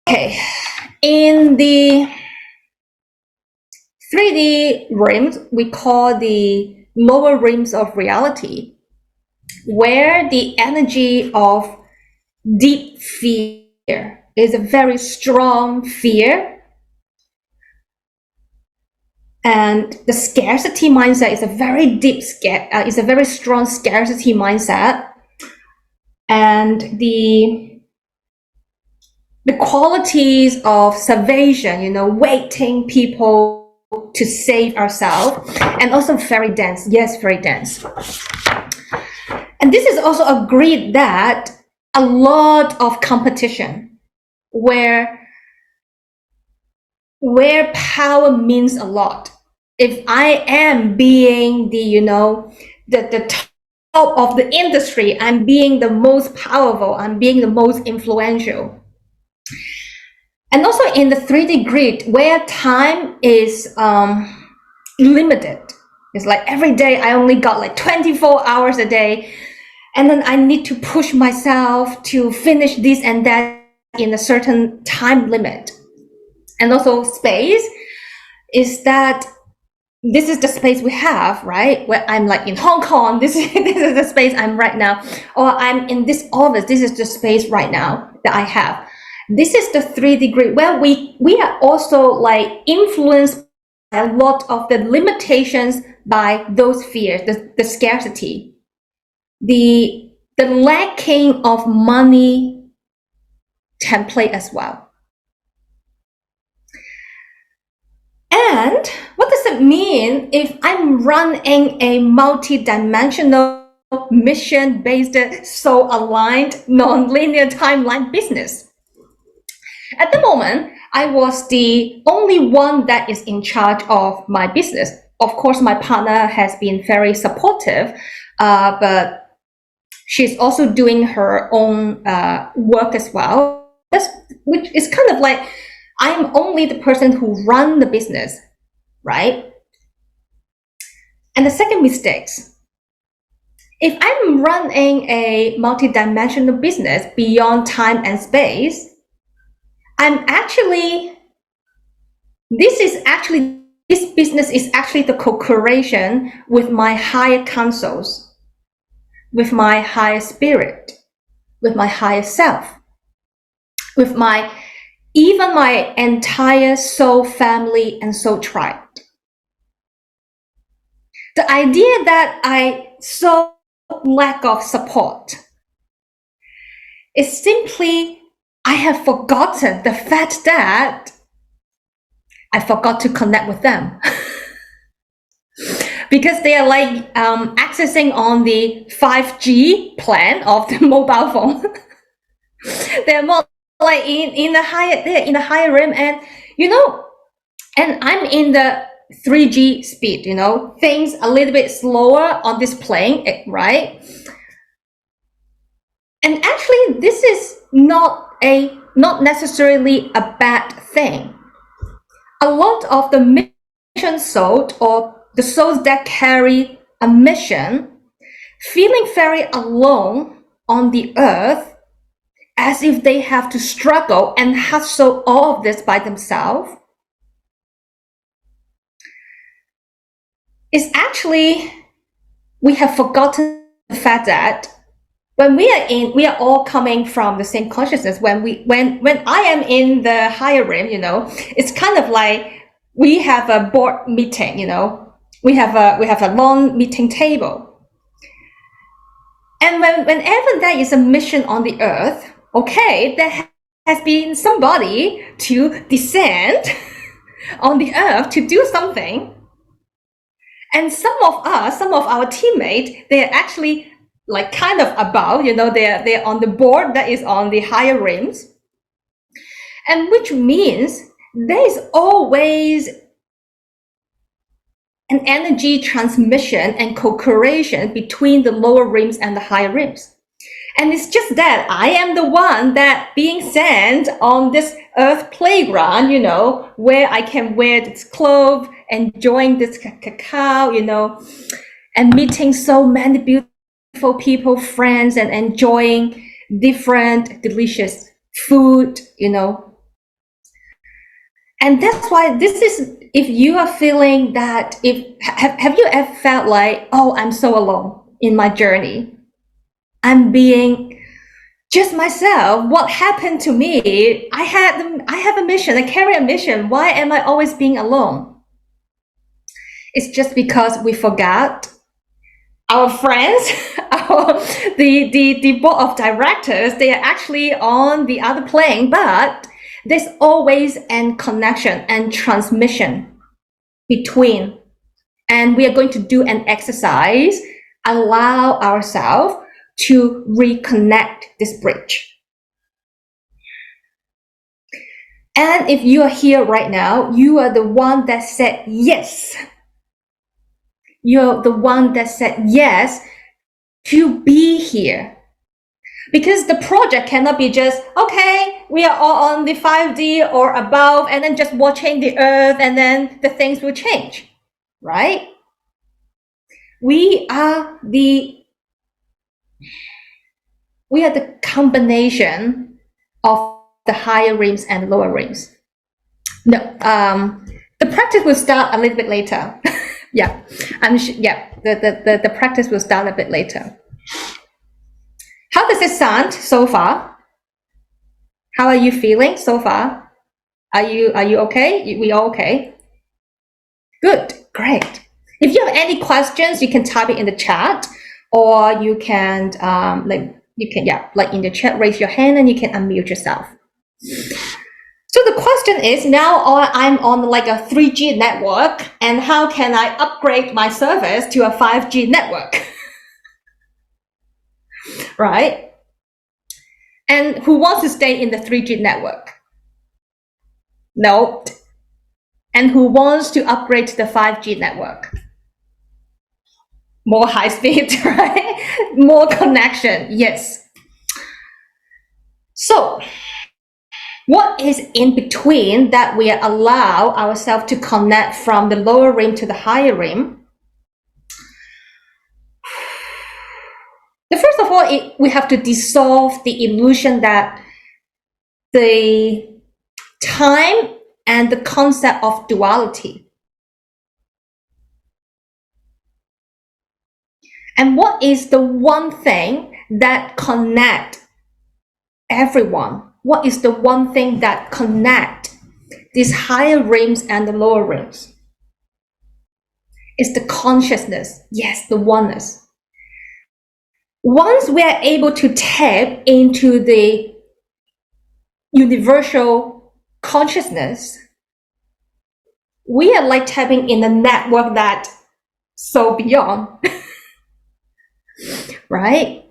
Okay, in the 3D realms, we call the lower realms of reality, where the energy of deep fear is a very strong fear, and the scarcity mindset is a very is a very strong scarcity mindset, and the qualities of salvation, waiting people to save ourselves, and also very dense. Yes, very dense. And this is also agreed that a lot of competition where power means a lot. If I am being the top of the industry, I'm being the most powerful, I'm being the most influential. And also in the 3D grid, where time is limited. It's like every day I only got like 24 hours a day, and then I need to push myself to finish this and that in a certain time limit. And also space is that this is the space we have, right? Where I'm like in Hong Kong, this is the space I'm right now. Or I'm in this office, this is the space right now that I have. This is the 3D grid where we are also like influenced by a lot of the limitations by those fears, the scarcity, the lacking of money can play as well. And what does it mean if I'm running a multi-dimensional, mission-based, soul-aligned, non-linear timeline business? At the moment, I was the only one that is in charge of my business. Of course, my partner has been very supportive, but she's also doing her own work as well, which is kind of like I'm only the person who runs the business, right? And the second mistake, if I'm running a multi-dimensional business beyond time and space, this business is actually the co-creation with my higher counsels, with my higher spirit, with my higher self, with even my entire soul family and soul tribe. The idea that I so lack of support is simply I have forgotten the fact that I forgot to connect with them. Because they are like accessing on the 5G plan of the mobile phone. They're more like in the higher realm, and and I'm in the 3G speed, things a little bit slower on this plane, right? And actually, this is not necessarily a bad thing. A lot of the mission souls, or the souls that carry a mission, feeling very alone on the earth, as if they have to struggle and hustle all of this by themselves, is actually, we have forgotten the fact that when we are all coming from the same consciousness. When I am in the higher realm, it's kind of like we have a board meeting, we have a long meeting table. And whenever there is a mission on the earth, okay, there has been somebody to descend on the earth to do something. And some of our teammates, they are actually like kind of above, they're on the board that is on the higher realms. And which means there is always an energy transmission and co-creation between the lower realms and the higher realms. And it's just that I am the one that being sent on this earth playground, where I can wear this clothes, enjoying this cacao, and meeting so many beautiful people, friends, and enjoying different delicious food, And that's why this is, if you are feeling that, have you ever felt like, oh, I'm so alone in my journey, I'm being just myself, what happened to me? I have a mission, I carry a mission, why am I always being alone? It's just because we forgot our friends, the board of directors, they are actually on the other plane, but there's always a connection and transmission between. And we are going to do an exercise, allow ourselves to reconnect this bridge. And if you are here right now, you are the one that said yes. You're the one that said yes to be here. Because the project cannot be just, okay, we are all on the 5D or above, and then just watching the earth, and then the things will change, right? We are the combination of the higher rims and lower rims. No, the practice will start a little bit later. Yeah, the practice will start a bit later. How does it sound so far? How are you feeling so far? Are you okay? We all okay? Good, great. If you have any questions, you can type it in the chat, or you can in the chat, raise your hand and you can unmute yourself. So the question is, now I'm on like a 3G network, and how can I upgrade my service to a 5G network? Right? And who wants to stay in the 3G network? No. And who wants to upgrade to the 5G network? More high speed, right? More connection, yes. So what is in between that we allow ourselves to connect from the lower rim to the higher rim? First of all, we have to dissolve the illusion that the time and the concept of duality. And what is the one thing that connects everyone? What is the one thing that connects these higher rims and the lower rims? It's the consciousness, yes, the oneness. Once we are able to tap into the universal consciousness, we are like tapping in a network that so beyond, right?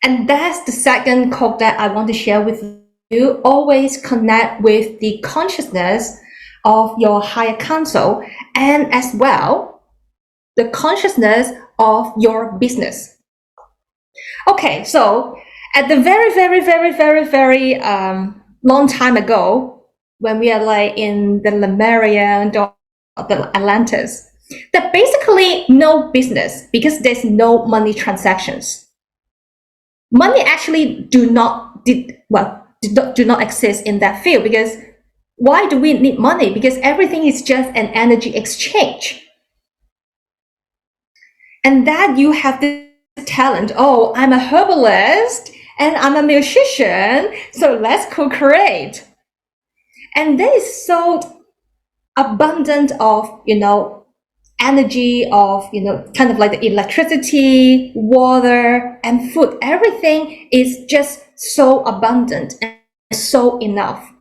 And that's the second quote that I want to share with you. Always connect with the consciousness of your higher counsel, and as well, the consciousness of your business. Okay, so at the very long time ago, when we are like in the Lemuria or the Atlantis, that basically no business because there's no money transactions. Money actually do not exist in that field, because why do we need money? Because everything is just an energy exchange. And that you have this talent, oh, I'm a herbalist and I'm a musician, so let's co-create. And there is so abundant of, energy of, kind of like the electricity, water, and food. Everything is just so abundant and so enough.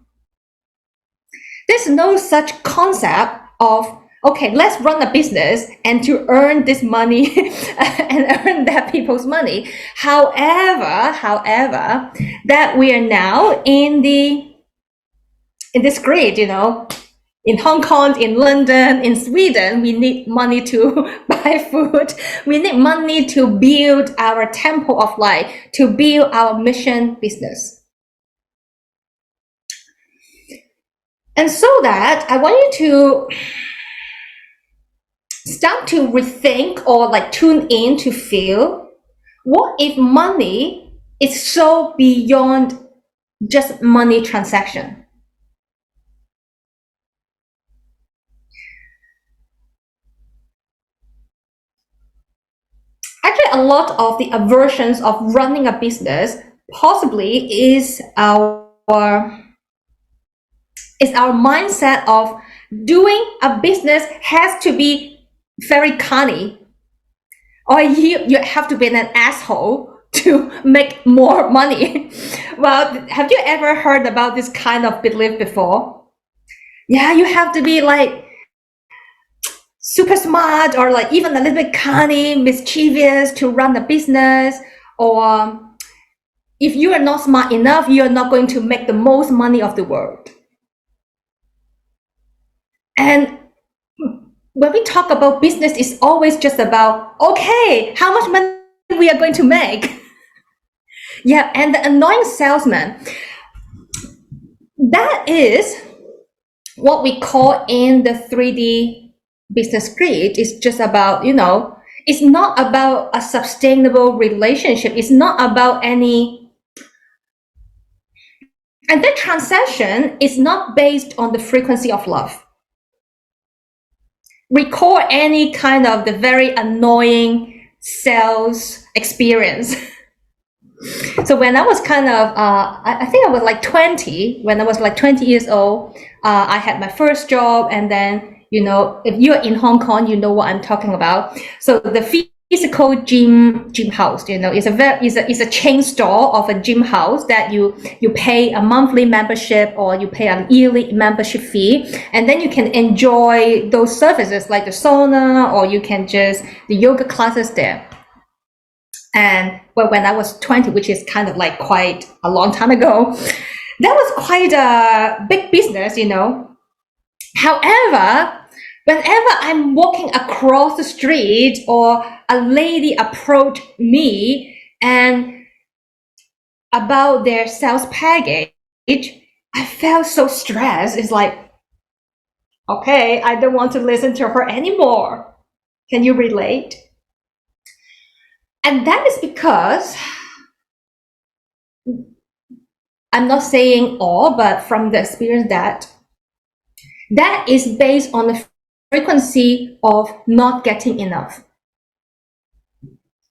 There's no such concept of, okay, let's run a business and to earn this money and earn that people's money. However, that we are now in this grid, in Hong Kong, in London, in Sweden, we need money to buy food. We need money to build our temple of light, to build our mission business. And so that I want you to start to rethink or like tune in to feel, what if money is so beyond just money transaction? a lot of the aversions of running a business possibly is our mindset of doing a business has to be very canny, or you have to be an asshole to make more money. Well, have you ever heard about this kind of belief before? Yeah, you have to be like super smart, or like even a little bit canny, mischievous to run a business, or if you are not smart enough, you are not going to make the most money of the world. And when we talk about business, it's always just about, okay, how much money we are going to make. Yeah, and the annoying salesman, that is what we call in the 3D business grid. It's just about, it's not about a sustainable relationship. It's not about any, and that transaction is not based on the frequency of love. Recall any kind of the very annoying sales experience. So when I was kind of, I think I was like 20, when I was like 20 years old, I had my first job. And then, if you're in Hong Kong, you know what I'm talking about. So the physical gym house, is a chain store of a gym house that you pay a monthly membership, or you pay a yearly membership fee, and then you can enjoy those services like the sauna, or you can just the yoga classes there. And well, when I was 20, which is kind of like quite a long time ago, that was quite a big business, However, whenever I'm walking across the street, or a lady approached me and about their sales package, I felt so stressed. It's like, okay, I don't want to listen to her anymore. Can you relate? And that is because, I'm not saying all, but from the experience that is based on the frequency of not getting enough.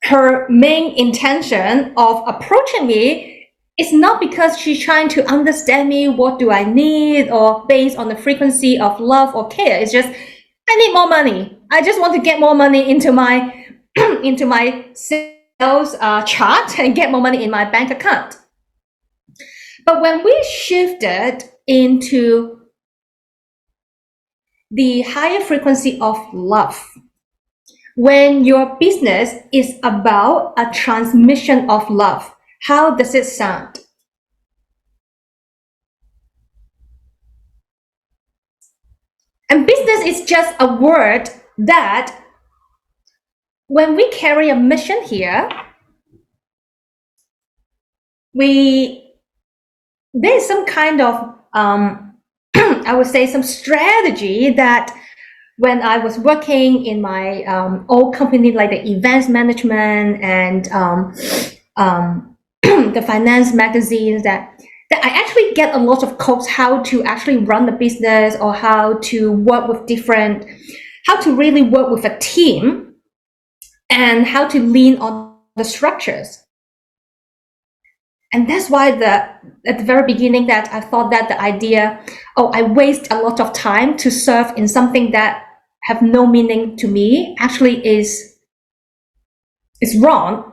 Her main intention of approaching me is not because she's trying to understand me, what do I need, or based on the frequency of love or care. It's just, I need more money. I just want to get more money into my into my sales chart and get more money in my bank account. But when we shifted into the higher frequency of love, when your business is about a transmission of love, how does it sound? And business is just a word that, when we carry a mission here, there's some kind of, I would say, some strategy that when I was working in my old company, like the events management and the finance magazines, that I actually get a lot of quotes how to actually run the business, or how to work with how to really work with a team, and how to lean on the structures. And that's why at the very beginning that I thought that the idea, I waste a lot of time to serve in something that have no meaning to me, actually is wrong.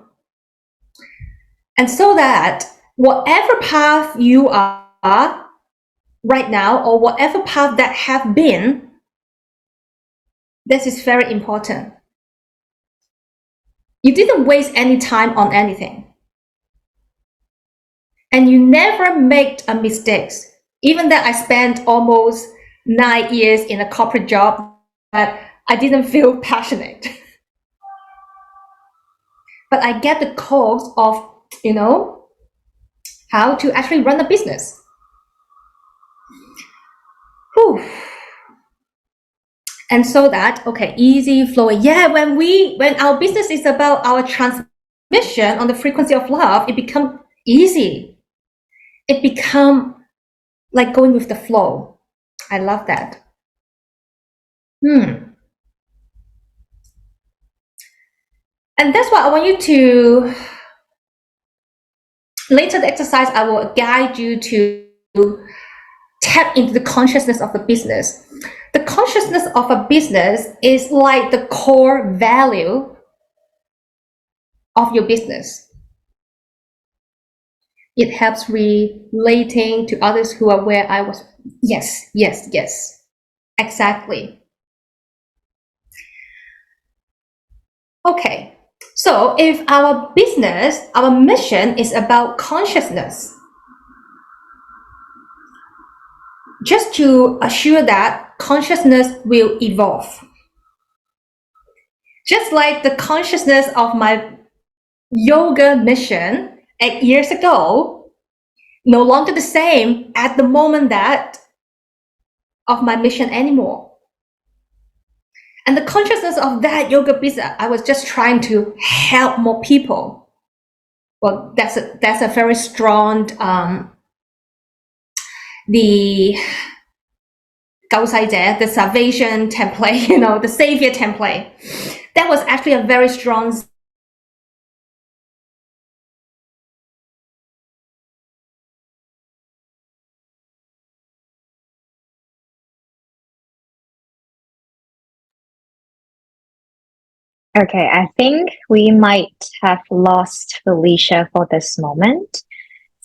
And so that whatever path you are right now, or whatever path that have been, this is very important. You didn't waste any time on anything. And you never made a mistakes. Even that I spent almost 9 years in a corporate job, but I didn't feel passionate. But I get the codes of, how to actually run a business. Whew. And so that, okay, easy flowing. Yeah, when our business is about our transmission on the frequency of love, it becomes easy. It becomes like going with the flow. I love that. And that's why I want you to, later the exercise, I will guide you to tap into the consciousness of the business. The consciousness of a business is like the core value of your business. It helps relating to others who are where I was. Yes, yes, yes, exactly. Okay, so if our business, our mission is about consciousness, just to assure that consciousness will evolve. Just like the consciousness of my yoga mission 8 years ago, no longer the same at the moment that of my mission anymore. And the consciousness of that yoga business, I was just trying to help more people. Well, that's a very strong the 𝗁𝘂𝘀𝘀, the salvation template, you know, the savior template. That was actually a very strong. Okay, I think we might have lost Felicia for this moment.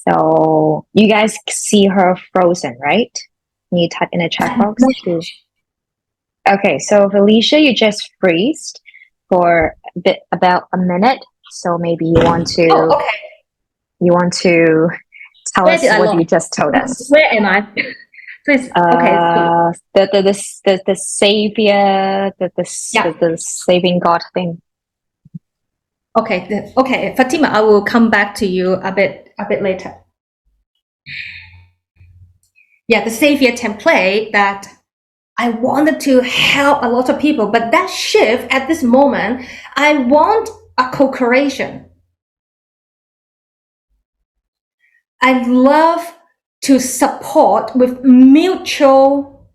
So you guys see her frozen, right? Can you type in the chat box too? Okay, so Felicia, you just freezed for about a minute. So maybe you want to you want to tell us what you just told us. Where am I? Please. The savior, the saving God thing. Okay, okay, Fatima, I will come back to you a bit later. Yeah, the savior template that I wanted to help a lot of people, but that shift at this moment, I want a co-creation. I love to support with mutual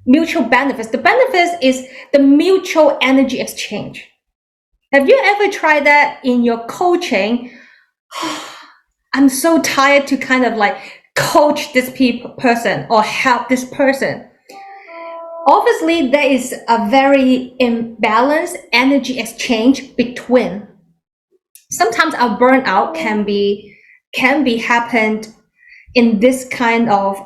benefits. The benefits is the mutual energy exchange. Have you ever tried that in your coaching? I'm so tired to kind of like coach this person or help this person. Obviously, there is a very imbalanced energy exchange between. Sometimes our burnout can be happened in this kind of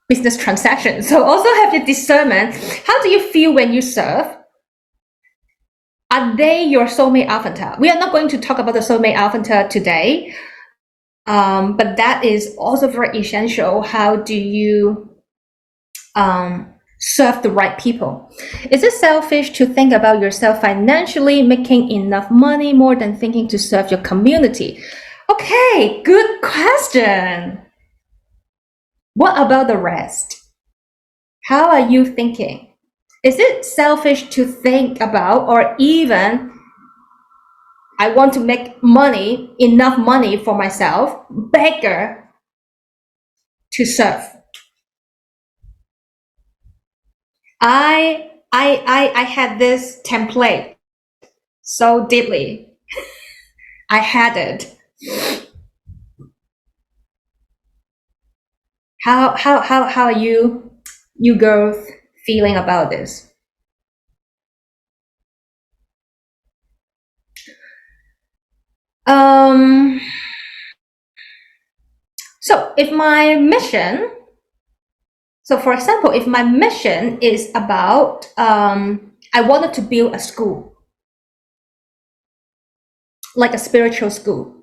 business transaction. So also have your discernment. How do you feel when you serve? Are they your soulmate avatar? We are not going to talk about the soulmate avatar today, but that is also very essential. How do you serve the right people? Is it selfish to think about yourself financially, making enough money more than thinking to serve your community? Okay, good question. What about the rest? How are you thinking? Is it selfish to think about, or even I want to make money, enough money for myself, bigger to serve? I had this template so deeply. I had it. How are you girls feeling about this? So if my mission, so for example, if my mission is about, I wanted to build a school, like a spiritual school.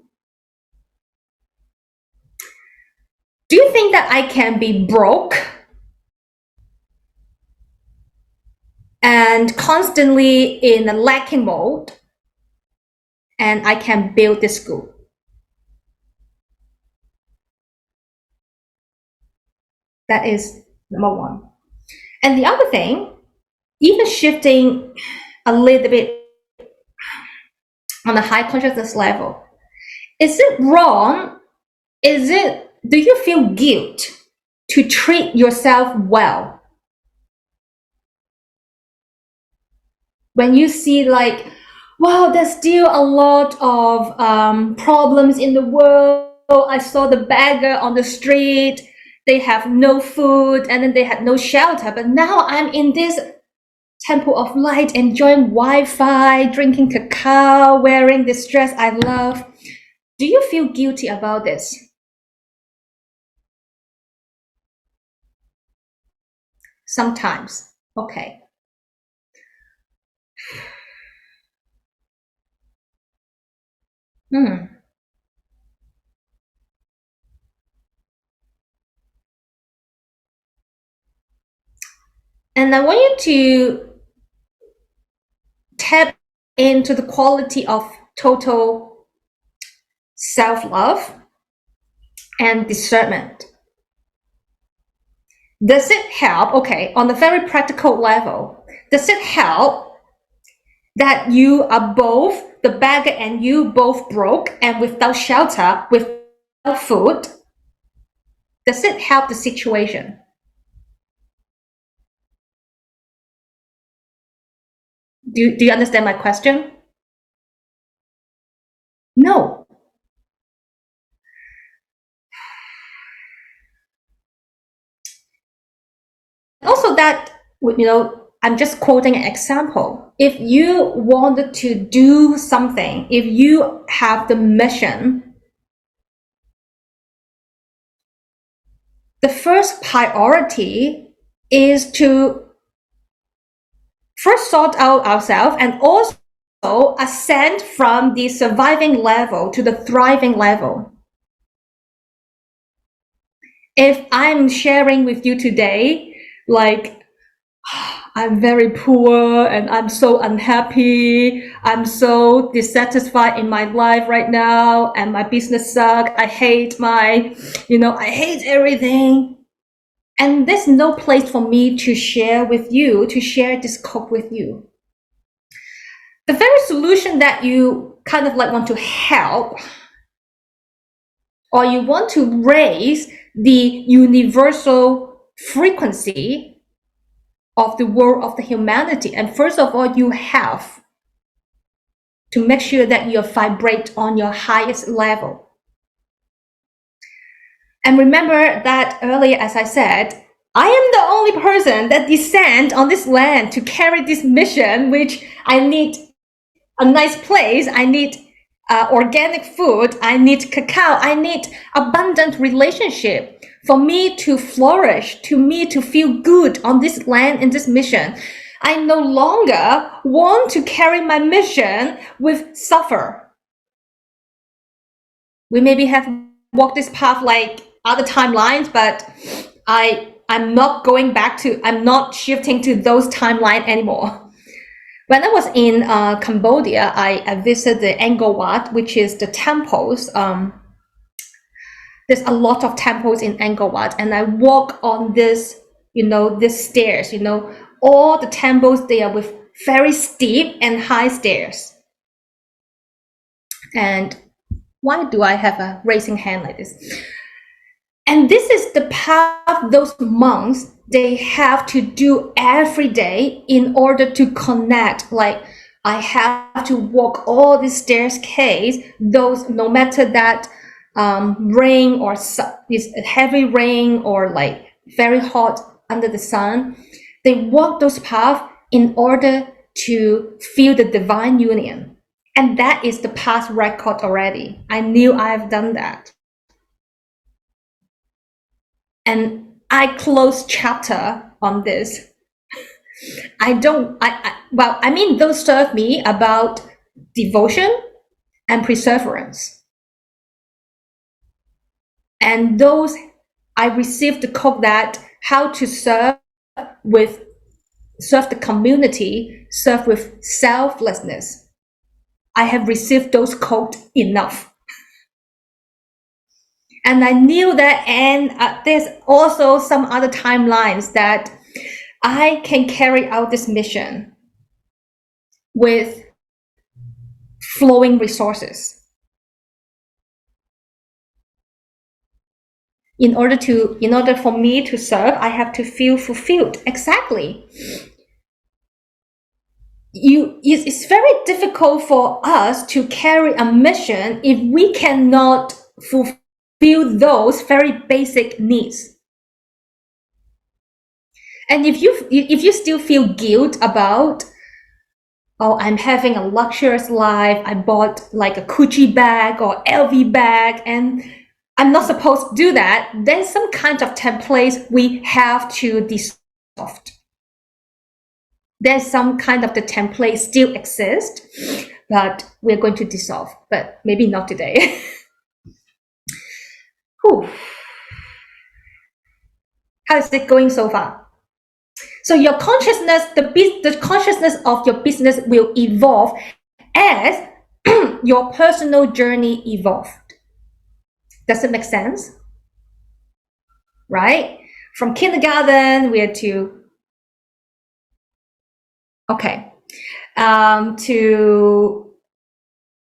Do you think that I can be broke and constantly in a lacking mode and I can build this school? That is number one. And the other thing, even shifting a little bit on a high consciousness level, is it wrong? Do you feel guilt to treat yourself well? When you see like, wow, there's still a lot of problems in the world. I saw the beggar on the street. They have no food and then they had no shelter. But now I'm in this temple of light, enjoying Wi-Fi, drinking cacao, wearing this dress I love. Do you feel guilty about this? Sometimes. Okay. And I want you to tap into the quality of total self-love and discernment. Does it help? Okay, on a very practical level, does it help that you are both, the beggar and you, both broke and without shelter, without food? Does it help the situation? Do you understand my question? No. Also that, you know, I'm just quoting an example. If you wanted to do something, if you have the mission, the first priority is to first sort out ourselves and also ascend from the surviving level to the thriving level. If I'm sharing with you today, like, I'm very poor and I'm so unhappy, I'm so dissatisfied in my life right now, and my business sucks, I hate my, I hate everything. And there's no place for me to share with you, to share this cope with you. The very solution that you kind of like want to help, or you want to raise the universal frequency of the world, of the humanity. And first of all, you have to make sure that you vibrate on your highest level. And remember that earlier, as I said, I am the only person that descend on this land to carry this mission, which I need a nice place, I need organic food, I need cacao, I need abundant relationship for me to flourish, to me to feel good on this land in this mission. I no longer want to carry my mission with suffer. We maybe have walked this path like other timelines, but I'm not going back to, I'm not shifting to those timelines anymore. When I was in Cambodia, I visited the Angkor Wat, which is the temples. There's a lot of temples in Angkor Wat, and I walk on this, this stairs, all the temples, they are with very steep and high stairs. And why do I have a raising hand like this? And this is the path those monks, they have to do every day in order to connect. Like, I have to walk all these staircase, those, no matter that rain or this heavy rain or like very hot under the sun, they walk those paths in order to feel the divine union. And that is the past record already. I knew I've done that. And I close chapter on this. Those serve me about devotion and perseverance. And those, I received the code that how to serve the community, serve with selflessness. I have received those codes enough. And I knew that, and there's also some other timelines that I can carry out this mission with flowing resources. In order for me to serve, I have to feel fulfilled. Exactly. it's very difficult for us to carry a mission if we cannot fulfill those very basic needs. And if you still feel guilt about, oh, I'm having a luxurious life, I bought like a Gucci bag or LV bag, and I'm not supposed to do that, then some kind of templates we have to dissolve. There's some kind of the template still exist, but we're going to dissolve, but maybe not today. Whew. How is it going so far? So your consciousness, the consciousness of your business will evolve as your personal journey evolved. Does it make sense? Right? From kindergarten, we're to to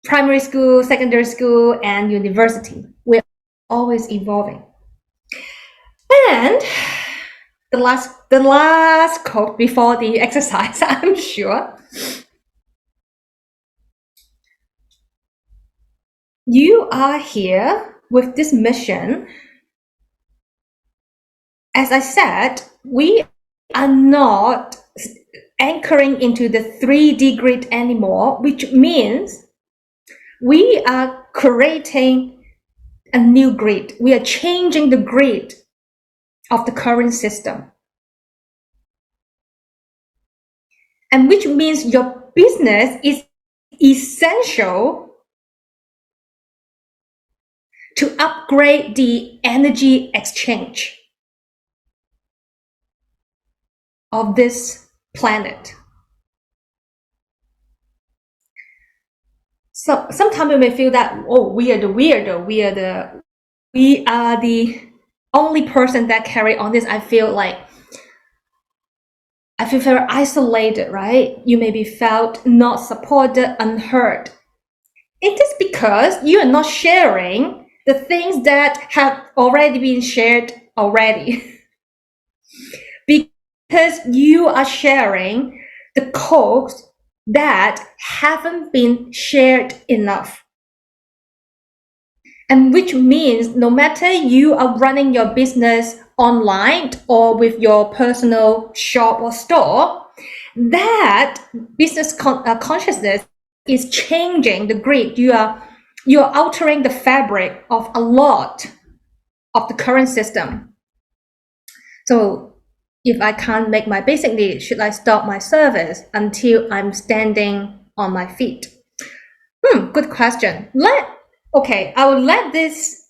primary school, secondary school, and university. We're always evolving. And the last quote before the exercise, I'm sure. You are here with this mission. As I said, we are not anchoring into the 3D grid anymore, which means we are creating a new grid. We are changing the grid of the current system. And which means your business is essential to upgrade the energy exchange of this planet. So sometimes we may feel that, oh, we are the weirdo, we are the only person that carry on this. I feel very isolated, right? You may be felt not supported, unheard. It is because you are not sharing the things that have already been shared already. Because you are sharing the codes that haven't been shared enough. And which means no matter you are running your business online or with your personal shop or store, that business consciousness is changing the grid. You're altering the fabric of a lot of the current system. So if I can't make my basic needs, should I stop my service until I'm standing on my feet? Good question. Okay, I will let this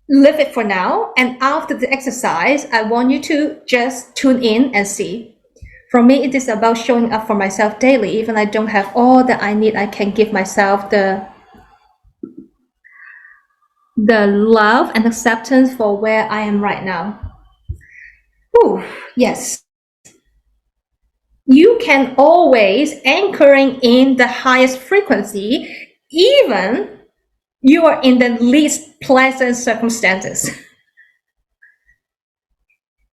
leave it for now. And after the exercise, I want you to just tune in and see. For me, it is about showing up for myself daily. Even I don't have all that I need, I can give myself the love and acceptance for where I am right now. Ooh, yes. You can always anchoring in the highest frequency, even you are in the least pleasant circumstances.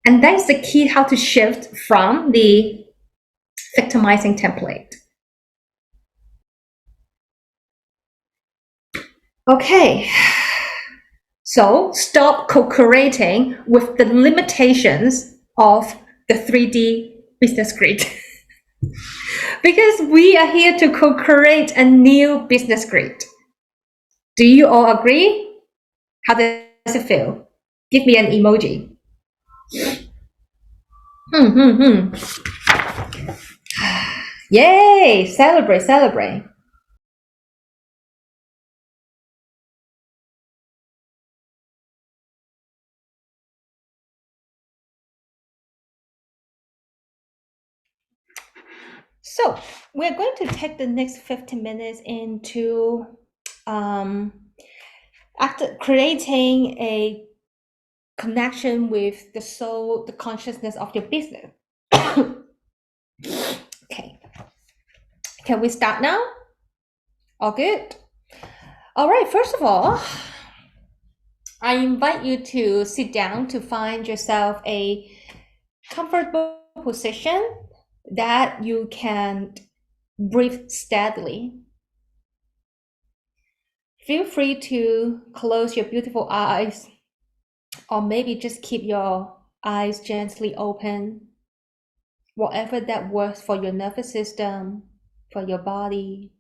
And that's the key, how to shift from the victimizing template. Okay, so stop co-creating with the limitations of the 3D business grid. Because we are here to co-create a new business grid. Do you all agree? How does it feel? Give me an emoji. Yay! Celebrate, celebrate. So we're going to take the next 15 minutes into creating a connection with the soul, the consciousness of your business. Okay. Can we start now? All good? All right, first of all, I invite you to sit down to find yourself a comfortable position that you can Breathe steadily. Feel free to close your beautiful eyes, or maybe just keep your eyes gently open. Whatever that works for your nervous system, for your body.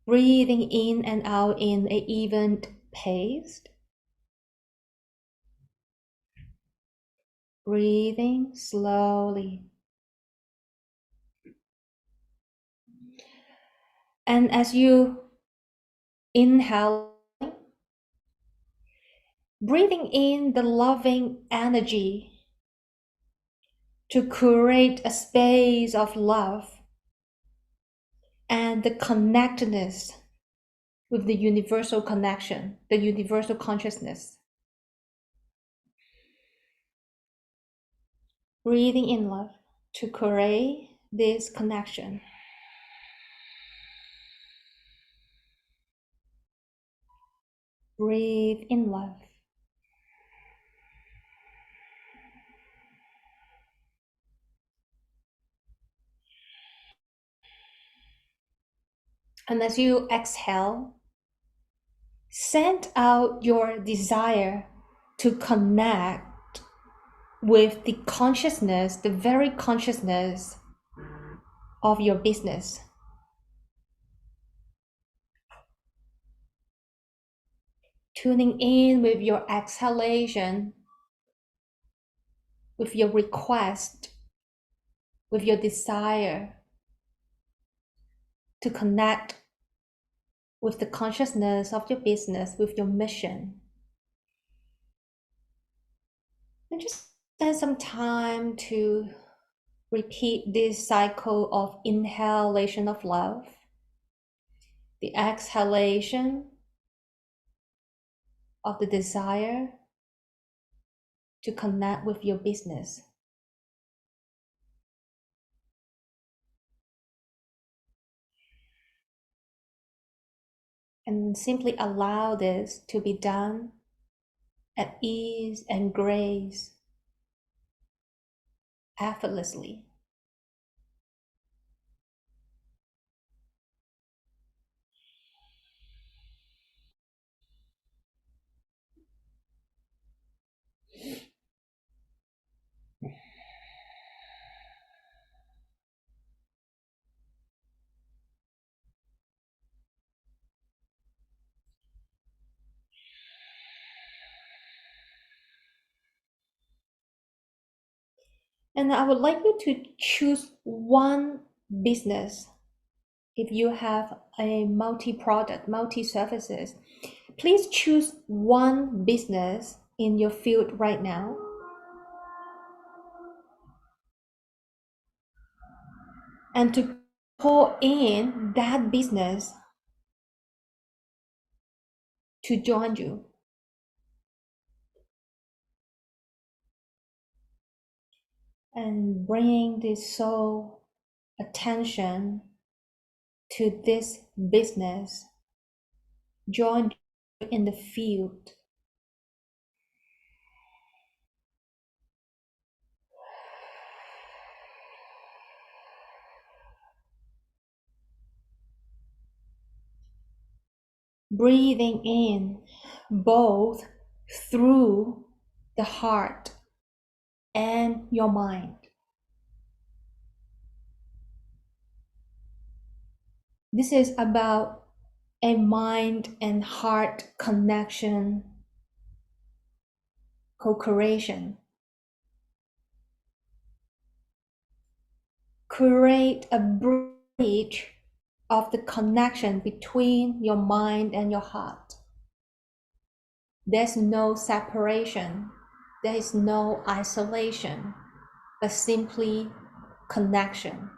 Breathing in and out in an even pace. Breathing slowly. And as you inhale, breathing in the loving energy to create a space of love and the connectedness with the universal connection, the universal consciousness. Breathing in love to create this connection. Breathe in love. And as you exhale, send out your desire to connect with the consciousness, the very consciousness of your business. Tuning in with your exhalation, with your request, with your desire to connect with the consciousness of your business, with your mission. And just spend some time to repeat this cycle of inhalation of love, the exhalation of the desire to connect with your business. And simply allow this to be done at ease and grace, effortlessly. And I would like you to choose one business. If you have a multi-product, multi-services, please choose one business in your field right now. And to pour in that business to join you. And bring this soul attention to this business. Join you in the field. Breathing in both through the heart and your mind. This is about a mind and heart connection, co-creation. Create a bridge of the connection between your mind and your heart. There's no separation, there is no isolation, but simply connection.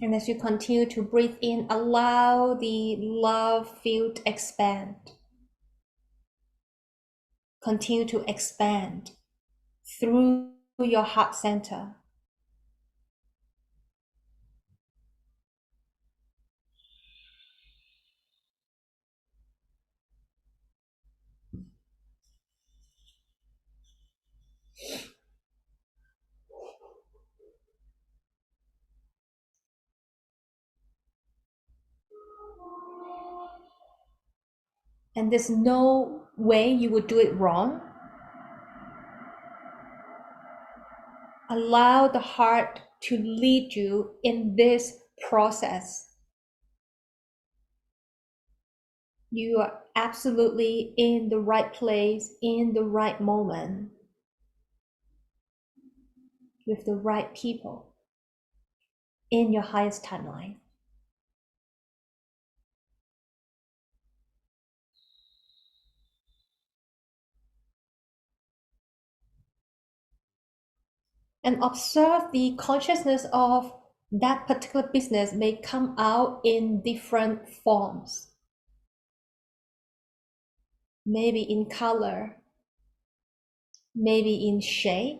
And as you continue to breathe in, allow the love field expand. Continue to expand through your heart center. and there's no way you would do it wrong. Allow the heart to lead you in this process. You are absolutely in the right place, in the right moment, with the right people, in your highest timeline. And observe the consciousness of that particular business may come out in different forms. Maybe in color, maybe in shape,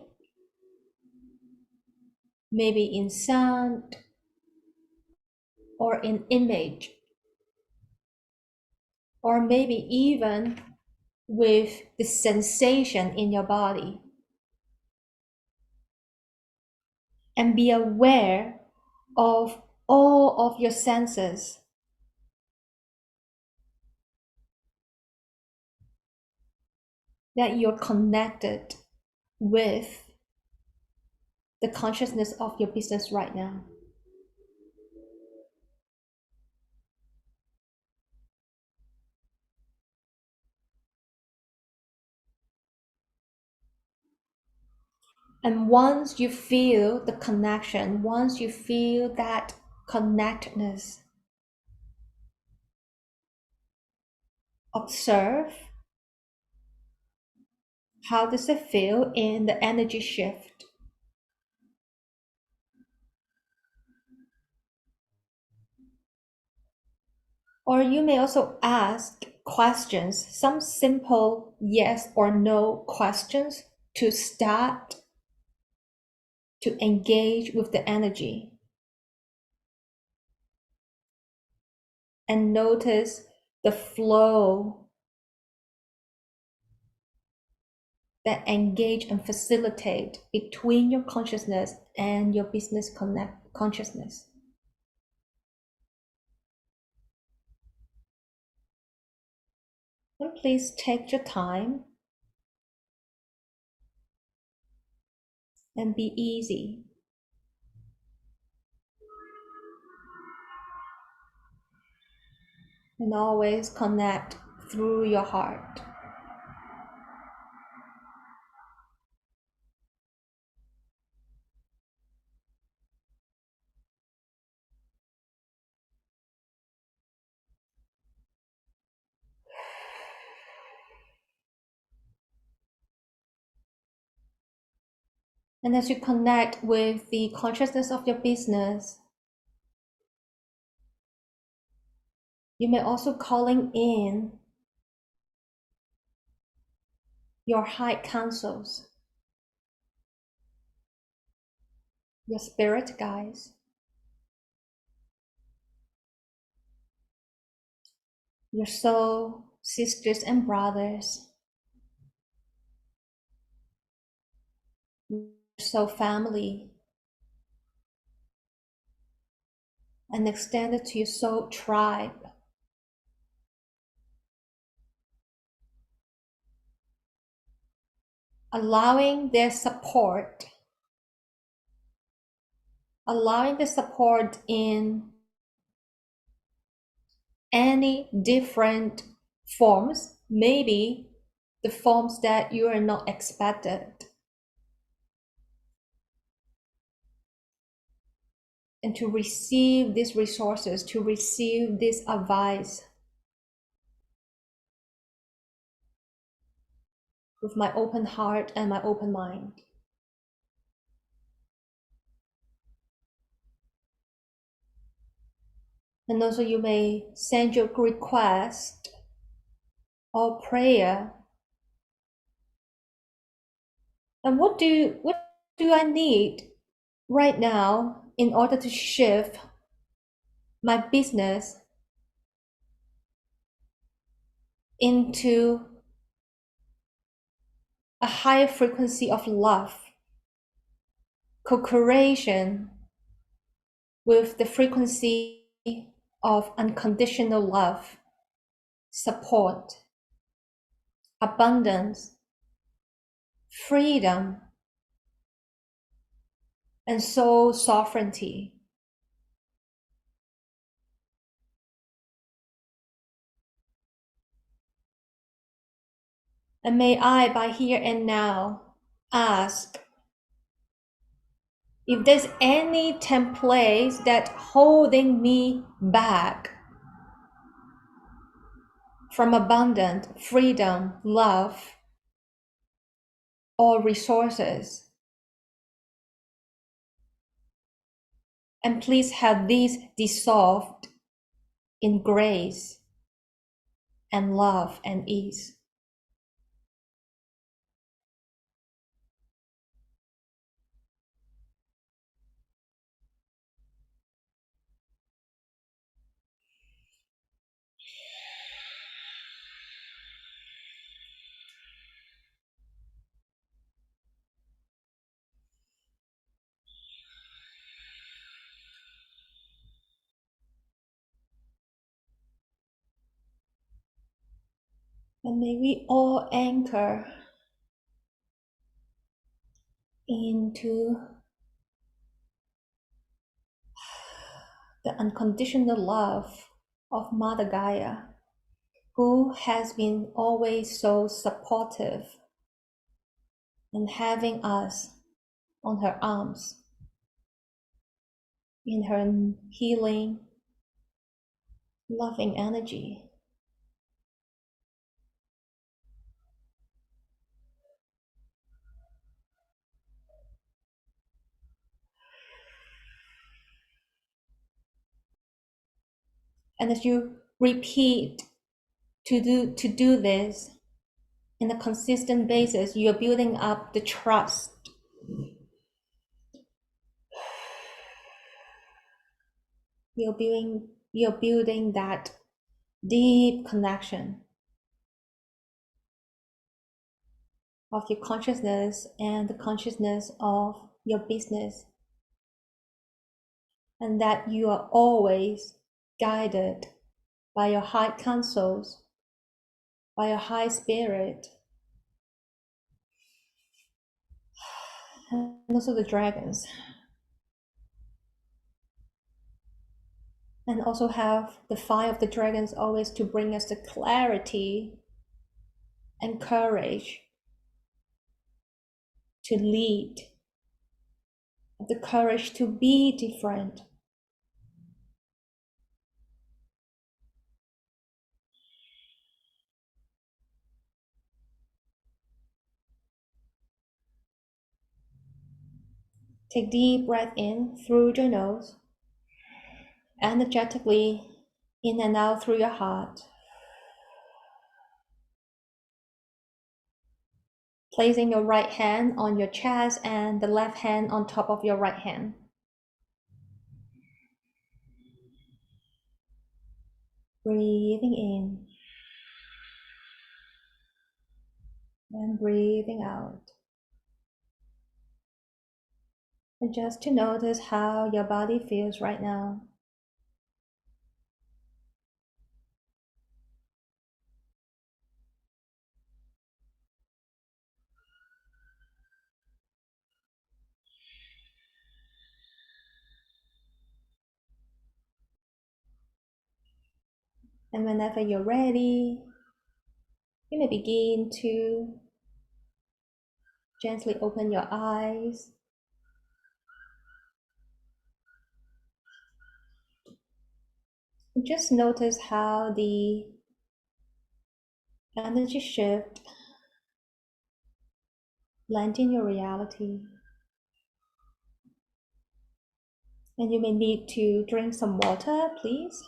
maybe in sound, or in image, or maybe even with the sensation in your body. And be aware of all of your senses. That you're connected with the consciousness of your business right now. And once you feel the connection, once you feel that connectedness, observe how does it feel in the energy shift. Or you may also ask questions, some simple yes or no questions to start to engage with the energy. And notice the flow that engage and facilitate between your consciousness and your business consciousness. And please take your time and be easy. And always connect through your heart. And as you connect with the consciousness of your business, you may also calling in your high councils, your spirit guides, your soul sisters and brothers, your soul family, and extend it to your soul tribe. Allowing their support, in any different forms, maybe the forms that you are not expected. And to receive these resources, to receive this advice with my open heart and my open mind. And also you may send your request or prayer. And what do I need right now in order to shift my business into a higher frequency of love, co-creation with the frequency of unconditional love, support, abundance, freedom, and soul sovereignty. And may I, by here and now, ask if there's any templates that holding me back from abundance, freedom, love, or resources. And please have these dissolved in grace and love and ease. And may we all anchor into the unconditional love of Mother Gaia, who has been always so supportive and having us on her arms in her healing, loving energy. And as you repeat to do this in a consistent basis, you're building up the trust. You're building that deep connection of your consciousness and the consciousness of your business, and that you are always guided by your high counsels, by your high spirit, and also the dragons. And also have the fire of the dragons always to bring us the clarity and courage to lead, the courage to be different. Take deep breath in through your nose, energetically in and out through your heart. Placing your right hand on your chest and the left hand on top of your right hand. Breathing in and breathing out. And just to notice how your body feels right now. And whenever you're ready, you may begin to gently open your eyes. Just notice how the energy shift land in your reality. And you may need to drink some water, please.